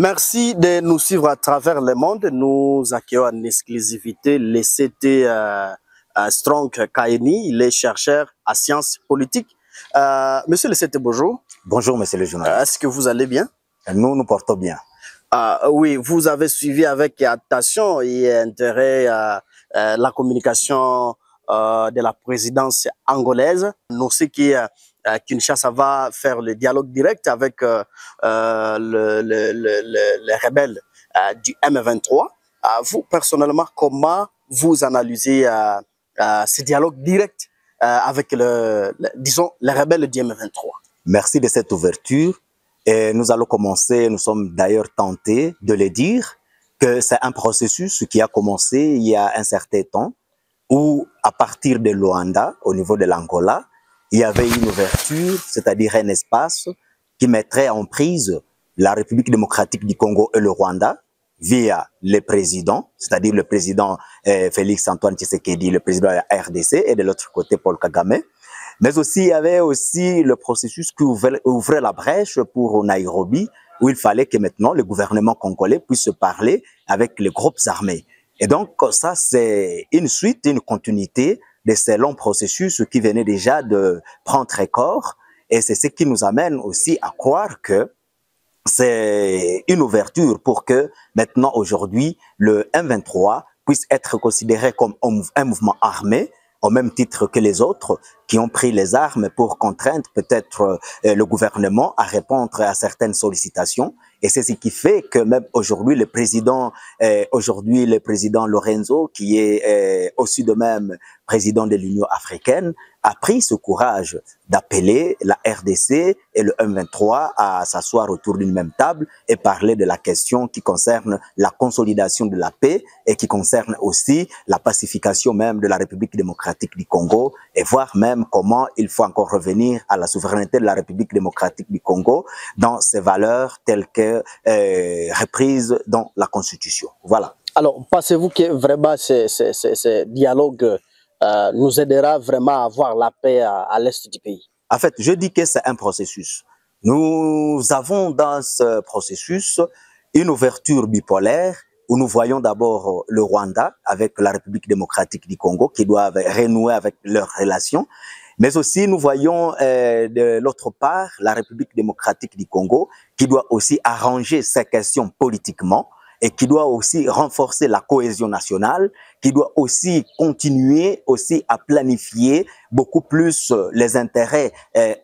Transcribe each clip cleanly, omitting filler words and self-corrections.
Merci de nous suivre à travers le monde. Nous accueillons en exclusivité le CT Strong Kaini, il est chercheur à sciences politiques. Monsieur le CT, bonjour. Bonjour, monsieur le journaliste. Est-ce que vous allez bien? Nous nous portons bien. Oui, vous avez suivi avec attention et intérêt la communication de la présidence angolaise. Nous savons que Kinshasa va faire le dialogue direct avec les rebelles du M23. Vous, personnellement, comment vous analysez ce dialogue direct avec, disons, les rebelles du M23? Merci de cette ouverture. Et nous allons commencer, nous sommes d'ailleurs tentés de le dire, que c'est un processus qui a commencé il y a un certain temps, où à partir de Luanda, au niveau de l'Angola, il y avait une ouverture, c'est-à-dire un espace qui mettrait en prise la République démocratique du Congo et le Rwanda via les présidents, c'est-à-dire le président Félix Antoine Tshisekedi, le président de la RDC, et de l'autre côté Paul Kagame. Mais aussi, il y avait aussi le processus qui ouvrait la brèche pour Nairobi, où il fallait que maintenant le gouvernement congolais puisse parler avec les groupes armés. Et donc, ça, c'est une suite, une continuité de ces longs processus qui venaient déjà de prendre corps. Et c'est ce qui nous amène aussi à croire que c'est une ouverture pour que maintenant, aujourd'hui, le M23 puisse être considéré comme un mouvement armé, au même titre que les autres qui ont pris les armes pour contraindre peut-être le gouvernement à répondre à certaines sollicitations. Et c'est ce qui fait que même aujourd'hui, le président Lorenzo, qui est aussi de même président de l'Union africaine, a pris ce courage d'appeler la RDC et le M23 à s'asseoir autour d'une même table et parler de la question qui concerne la consolidation de la paix et qui concerne aussi la pacification même de la République démocratique du Congo, et voir même comment il faut encore revenir à la souveraineté de la République démocratique du Congo dans ses valeurs telles que reprises dans la Constitution. Voilà. Alors, pensez-vous que vraiment ce dialogue nous aidera vraiment à avoir la paix à l'est du pays? En fait, je dis que c'est un processus. Nous avons dans ce processus une ouverture bipolaire où nous voyons d'abord le Rwanda avec la République démocratique du Congo qui doivent renouer avec leurs relations. Mais aussi, nous voyons de l'autre part la République démocratique du Congo qui doit aussi arranger ces questions politiquement et qui doit aussi renforcer la cohésion nationale, qui doit aussi continuer aussi à planifier beaucoup plus les intérêts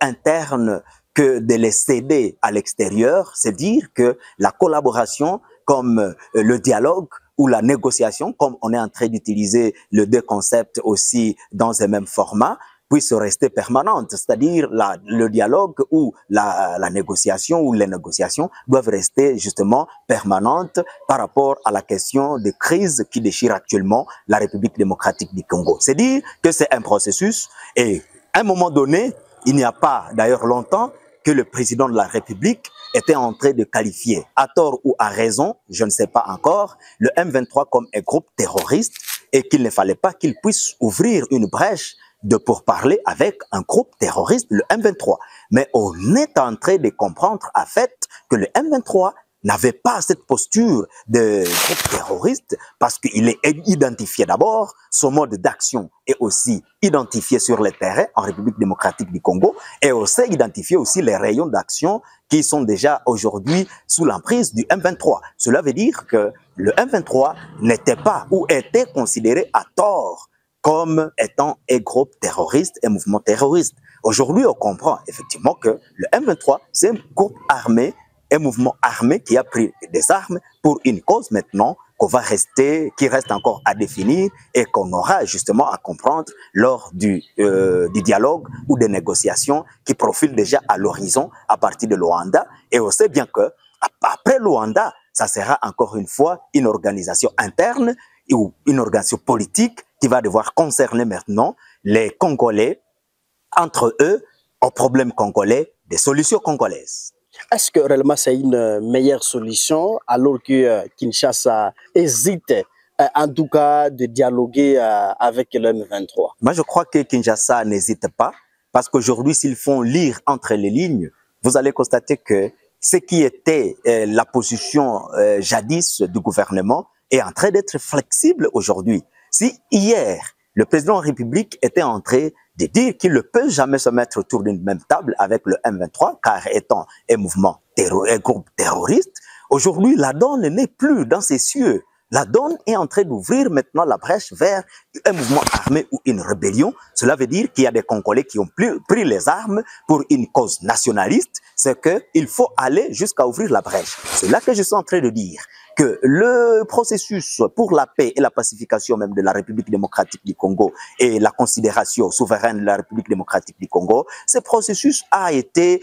internes que de les céder à l'extérieur. C'est dire que la collaboration comme le dialogue ou la négociation, comme on est en train d'utiliser les deux concepts aussi dans un même format, puisse rester permanente, c'est-à-dire le dialogue ou la négociation ou les négociations doivent rester justement permanentes par rapport à la question de crise qui déchire actuellement la République démocratique du Congo. C'est dire que c'est un processus et à un moment donné, il n'y a pas d'ailleurs longtemps que le président de la République était en train de qualifier, à tort ou à raison, je ne sais pas encore, le M23 comme un groupe terroriste et qu'il ne fallait pas qu'il puisse ouvrir une brèche de pourparler avec un groupe terroriste, le M23. Mais on est en train de comprendre en fait que le M23 n'avait pas cette posture de groupe terroriste parce qu'il est identifié d'abord, son mode d'action est aussi identifié sur le terrain en République démocratique du Congo et aussi identifié aussi les rayons d'action qui sont déjà aujourd'hui sous l'emprise du M23. Cela veut dire que le M23 n'était pas ou était considéré à tort comme étant un groupe terroriste, un mouvement terroriste. Aujourd'hui, on comprend effectivement que le M23, c'est un groupe armé, un mouvement armé qui a pris des armes pour une cause maintenant qui reste encore à définir et qu'on aura justement à comprendre lors du dialogue ou des négociations qui profilent déjà à l'horizon à partir de Luanda. Et on sait bien que après Luanda, ça sera encore une fois une organisation interne ou une organisation politique qui va devoir concerner maintenant les Congolais, entre eux, aux problèmes congolais, des solutions congolaises. Est-ce que réellement c'est une meilleure solution alors que Kinshasa hésite en tout cas de dialoguer avec le M23? Moi, je crois que Kinshasa n'hésite pas parce qu'aujourd'hui, s'ils font lire entre les lignes, vous allez constater que ce qui était la position jadis du gouvernement est en train d'être flexible aujourd'hui. Si hier, le président de la République était en train de dire qu'il ne peut jamais se mettre autour d'une même table avec le M23, car étant un groupe terroriste, aujourd'hui, la donne n'est plus dans ses cieux. La donne est en train d'ouvrir maintenant la brèche vers un mouvement armé ou une rébellion. Cela veut dire qu'il y a des Congolais qui ont pris les armes pour une cause nationaliste. C'est qu'il faut aller jusqu'à ouvrir la brèche. C'est là que je suis en train de dire que le processus pour la paix et la pacification même de la République démocratique du Congo et la considération souveraine de la République démocratique du Congo, ce processus a été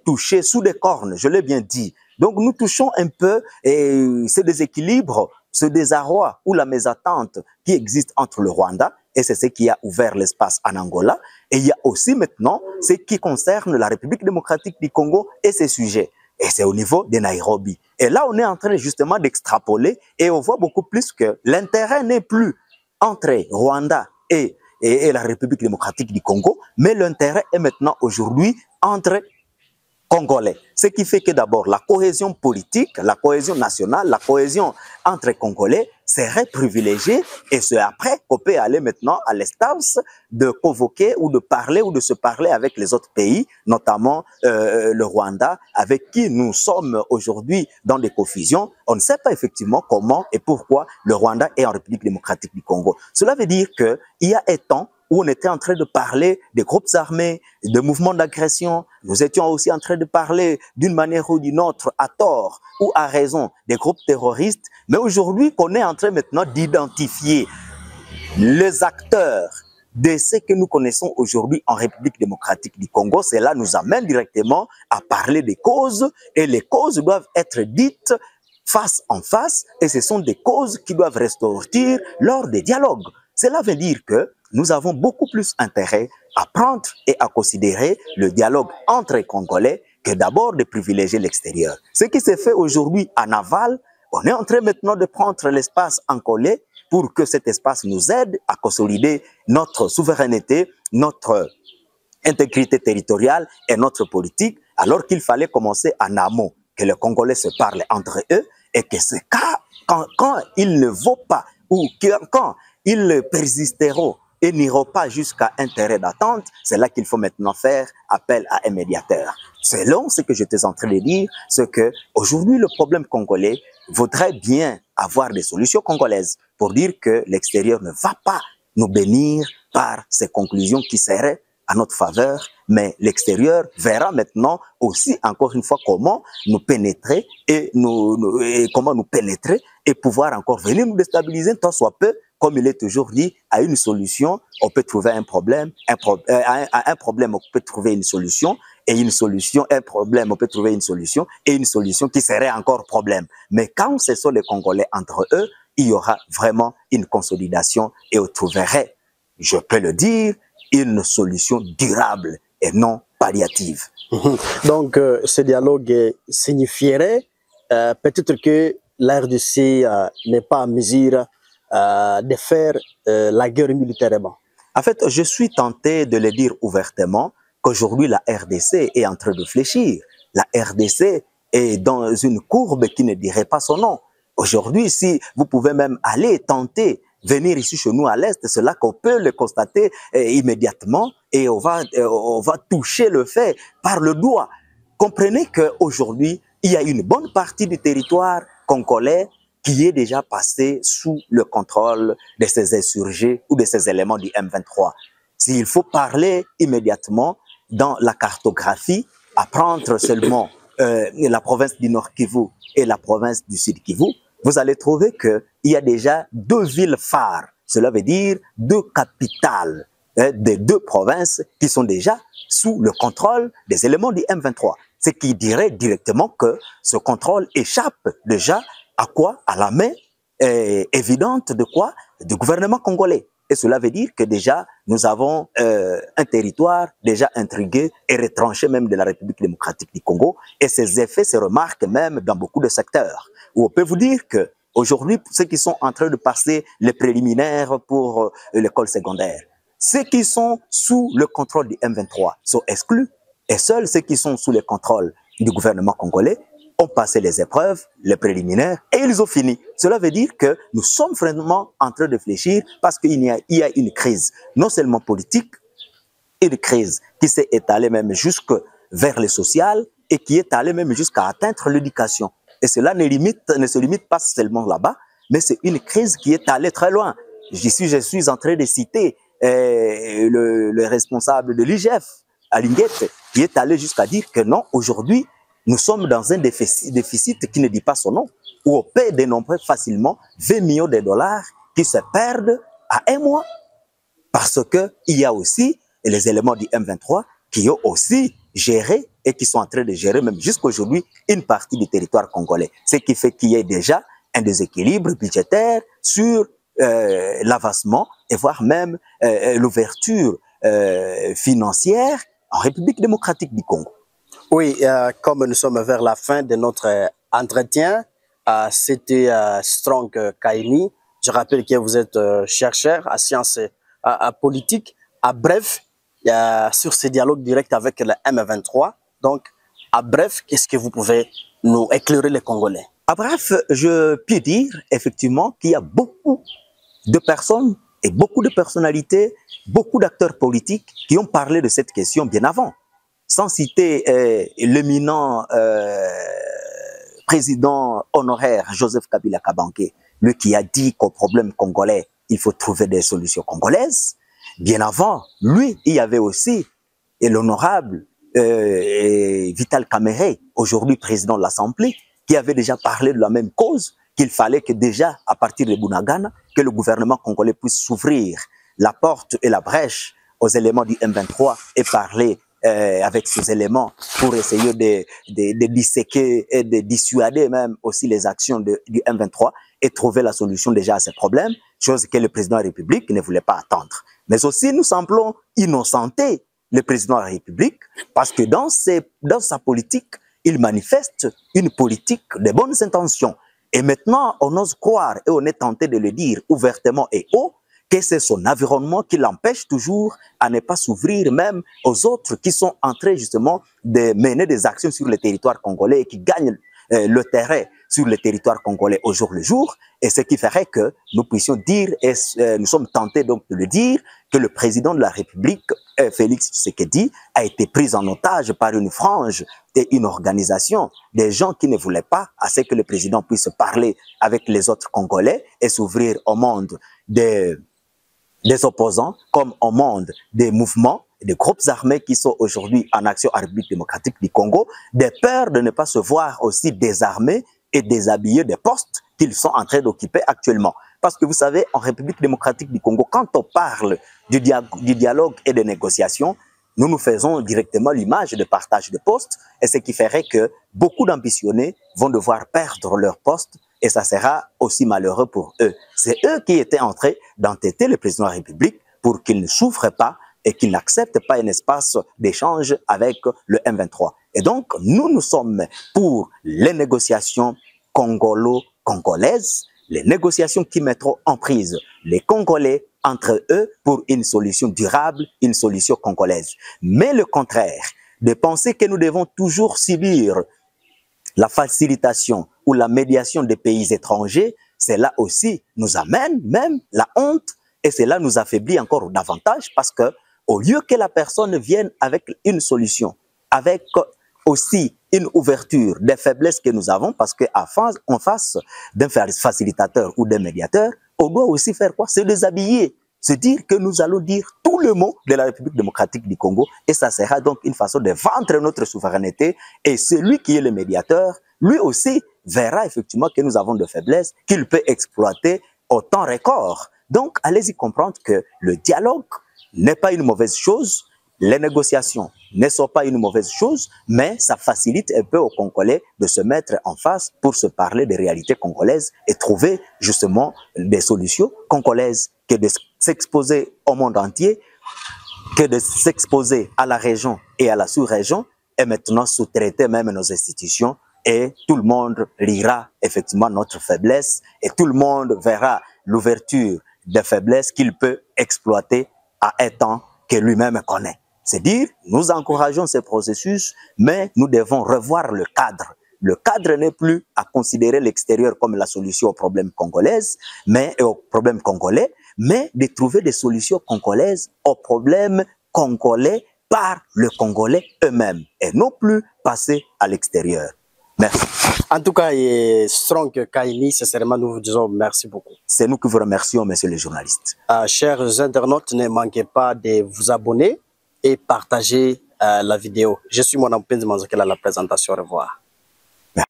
touché sous des cornes, je l'ai bien dit. Donc nous touchons un peu ce déséquilibre, ce désarroi ou la mésattente qui existe entre le Rwanda, et c'est ce qui a ouvert l'espace en Angola, et il y a aussi maintenant ce qui concerne la République démocratique du Congo et ses sujets. Et c'est au niveau de Nairobi. Et là, on est en train justement d'extrapoler et on voit beaucoup plus que l'intérêt n'est plus entre Rwanda et la République démocratique du Congo, mais l'intérêt est maintenant aujourd'hui entre Congolais. Ce qui fait que d'abord la cohésion politique, la cohésion nationale, la cohésion entre Congolais serait privilégiée et c'est après qu'on peut aller maintenant à l'instance de convoquer ou de parler ou de se parler avec les autres pays, notamment le Rwanda, avec qui nous sommes aujourd'hui dans des confusions. On ne sait pas effectivement comment et pourquoi le Rwanda est en République démocratique du Congo. Cela veut dire qu'il y a un temps où on était en train de parler des groupes armés, de mouvements d'agression. Nous étions aussi en train de parler d'une manière ou d'une autre, à tort ou à raison, des groupes terroristes. Mais aujourd'hui, qu'on est en train maintenant d'identifier les acteurs de ce que nous connaissons aujourd'hui en République démocratique du Congo, cela nous amène directement à parler des causes, et les causes doivent être dites face en face, et ce sont des causes qui doivent ressortir lors des dialogues. Cela veut dire que nous avons beaucoup plus intérêt à prendre et à considérer le dialogue entre Congolais que d'abord de privilégier l'extérieur. Ce qui s'est fait aujourd'hui en aval, on est en train maintenant de prendre l'espace congolais pour que cet espace nous aide à consolider notre souveraineté, notre intégrité territoriale et notre politique, alors qu'il fallait commencer en amont, que les Congolais se parlent entre eux et que ce cas, quand il ne vaut pas ou quand ils persisteront et n'iront pas jusqu'à un terrain d'attente, c'est là qu'il faut maintenant faire appel à un médiateur. Selon ce que j'étais en train de dire, c'est que aujourd'hui le problème congolais voudrait bien avoir des solutions congolaises pour dire que l'extérieur ne va pas nous bénir par ces conclusions qui seraient à notre faveur, mais l'extérieur verra maintenant aussi encore une fois comment nous pénétrer et comment nous pénétrer et pouvoir encore venir nous déstabiliser tant soit peu. Comme il est toujours dit, à une solution, on peut trouver un problème, à un problème, on peut trouver une solution, et une solution, un problème, on peut trouver une solution, et une solution qui serait encore problème. Mais quand ce sont les Congolais entre eux, il y aura vraiment une consolidation et on trouverait, je peux le dire, une solution durable et non palliative. Donc, ce dialogue signifierait peut-être que la RDC n'est pas à mesure de faire la guerre militairement. En fait, je suis tenté de le dire ouvertement qu'aujourd'hui la RDC est en train de fléchir. La RDC est dans une courbe qui ne dirait pas son nom. Aujourd'hui, si vous pouvez même aller tenter, venir ici chez nous à l'Est, c'est là qu'on peut le constater immédiatement et on va toucher le fait par le doigt. Comprenez qu'aujourd'hui, il y a une bonne partie du territoire congolais qui est déjà passé sous le contrôle de ces insurgés ou de ces éléments du M23. S'il faut parler immédiatement dans la cartographie, à prendre seulement la province du Nord Kivu et la province du Sud Kivu, vous allez trouver qu'il y a déjà deux villes phares. Cela veut dire deux capitales des deux provinces qui sont déjà sous le contrôle des éléments du M23. Ce qui dirait directement que ce contrôle échappe déjà à quoi? À la main évidente de quoi? Du gouvernement congolais. Et cela veut dire que déjà, nous avons un territoire déjà intrigué et retranché même de la République démocratique du Congo. Et ces effets se remarquent même dans beaucoup de secteurs. Où on peut vous dire que aujourd'hui, ceux qui sont en train de passer les préliminaires pour l'école secondaire, ceux qui sont sous le contrôle du M23 sont exclus. Et seuls ceux qui sont sous le contrôle du gouvernement congolais ont passé les épreuves, les préliminaires, et ils ont fini. Cela veut dire que nous sommes vraiment en train de réfléchir parce qu'il y a une crise, non seulement politique, une crise qui s'est étalée même jusque vers le social et qui est allée même jusqu'à atteindre l'éducation. Et cela ne se limite pas seulement là-bas, mais c'est une crise qui est allée très loin. Je suis en train de citer le responsable de l'IGF, Alinguette, qui est allé jusqu'à dire que non, aujourd'hui, nous sommes dans un déficit qui ne dit pas son nom, où on peut dénombrer facilement 20 millions de dollars qui se perdent à un mois. Parce qu'il y a aussi les éléments du M23 qui ont aussi géré et qui sont en train de gérer même jusqu'aujourd'hui une partie du territoire congolais. Ce qui fait qu'il y ait déjà un déséquilibre budgétaire sur l'avancement et voire même l'ouverture financière en République démocratique du Congo. Oui, comme nous sommes vers la fin de notre entretien, c'était Strong Kaini. Je rappelle que vous êtes chercheur à sciences politiques. À bref, sur ce dialogue direct avec le M23. Donc, à bref, qu'est-ce que vous pouvez nous éclairer les Congolais? À bref, je peux dire effectivement qu'il y a beaucoup de personnes et beaucoup de personnalités, beaucoup d'acteurs politiques qui ont parlé de cette question bien avant. Sans citer l'éminent président honoraire Joseph Kabila Kabange, lui qui a dit qu'au problème congolais, il faut trouver des solutions congolaises. Bien avant, lui, il y avait aussi l'honorable Vital Kamerhe, aujourd'hui président de l'Assemblée, qui avait déjà parlé de la même cause, qu'il fallait que déjà, à partir de Bunagana, que le gouvernement congolais puisse s'ouvrir la porte et la brèche aux éléments du M23 et parler avec ces éléments pour essayer de disséquer et de dissuader même aussi les actions du M23 et trouver la solution déjà à ces problèmes, chose que le président de la République ne voulait pas attendre. Mais aussi, nous semblons innocenter le président de la République parce que dans sa politique, il manifeste une politique de bonnes intentions. Et maintenant, on ose croire et on est tenté de le dire ouvertement et haut que c'est son environnement qui l'empêche toujours à ne pas s'ouvrir même aux autres qui sont en train justement de mener des actions sur le territoire congolais et qui gagnent le terrain sur le territoire congolais au jour le jour. Et ce qui ferait que nous puissions dire, et nous sommes tentés donc de le dire, que le président de la République, Félix Tshisekedi, a été pris en otage par une frange et une organisation, des gens qui ne voulaient pas à ce que le président puisse parler avec les autres Congolais et s'ouvrir au monde des opposants comme au monde des mouvements, des groupes armés qui sont aujourd'hui en action en République démocratique du Congo, de peur de ne pas se voir aussi désarmés et déshabillés des postes qu'ils sont en train d'occuper actuellement. Parce que vous savez, en République démocratique du Congo, quand on parle du dialogue et des négociations, nous nous faisons directement l'image de partage de postes, et ce qui ferait que beaucoup d'ambitionnés vont devoir perdre leur poste, et ça sera aussi malheureux pour eux. C'est eux qui étaient en train d'entêter le président de la République pour qu'il ne souffre pas et qu'il n'accepte pas un espace d'échange avec le M23. Et donc, nous sommes pour les négociations congolo-congolaises, les négociations qui mettront en prise les Congolais entre eux pour une solution durable, une solution congolaise. Mais le contraire, de penser que nous devons toujours subir la facilitation ou la médiation des pays étrangers, cela aussi nous amène même la honte et cela nous affaiblit encore davantage parce que au lieu que la personne vienne avec une solution, avec aussi une ouverture des faiblesses que nous avons, parce qu'en face d'un facilitateur ou d'un médiateur, on doit aussi faire quoi? Se déshabiller, se dire que nous allons dire tout le mot de la République démocratique du Congo et ça sera donc une façon de vendre notre souveraineté et celui qui est le médiateur, lui aussi verra effectivement que nous avons de faiblesses qu'il peut exploiter au temps record. Donc, allez-y comprendre que le dialogue n'est pas une mauvaise chose, les négociations ne sont pas une mauvaise chose, mais ça facilite un peu aux Congolais de se mettre en face pour se parler des réalités congolaises et trouver justement des solutions congolaises que de s'exposer au monde entier, que de s'exposer à la région et à la sous-région et maintenant sous-traiter même nos institutions et tout le monde lira effectivement notre faiblesse et tout le monde verra l'ouverture des faiblesses qu'il peut exploiter à un temps que lui-même connaît. C'est dire, nous encourageons ces processus, mais nous devons revoir le cadre. Le cadre n'est plus à considérer l'extérieur comme la solution aux problèmes congolais, mais de trouver des solutions congolaises aux problèmes congolais par le Congolais eux-mêmes et non plus passer à l'extérieur. Merci. En tout cas, Strong Kaini, sincèrement, nous vous disons merci beaucoup. C'est nous qui vous remercions, messieurs les journalistes. Chers internautes, ne manquez pas de vous abonner et partager la vidéo. Je suis Mwana Mpenzi Manzokela à la présentation. Au revoir.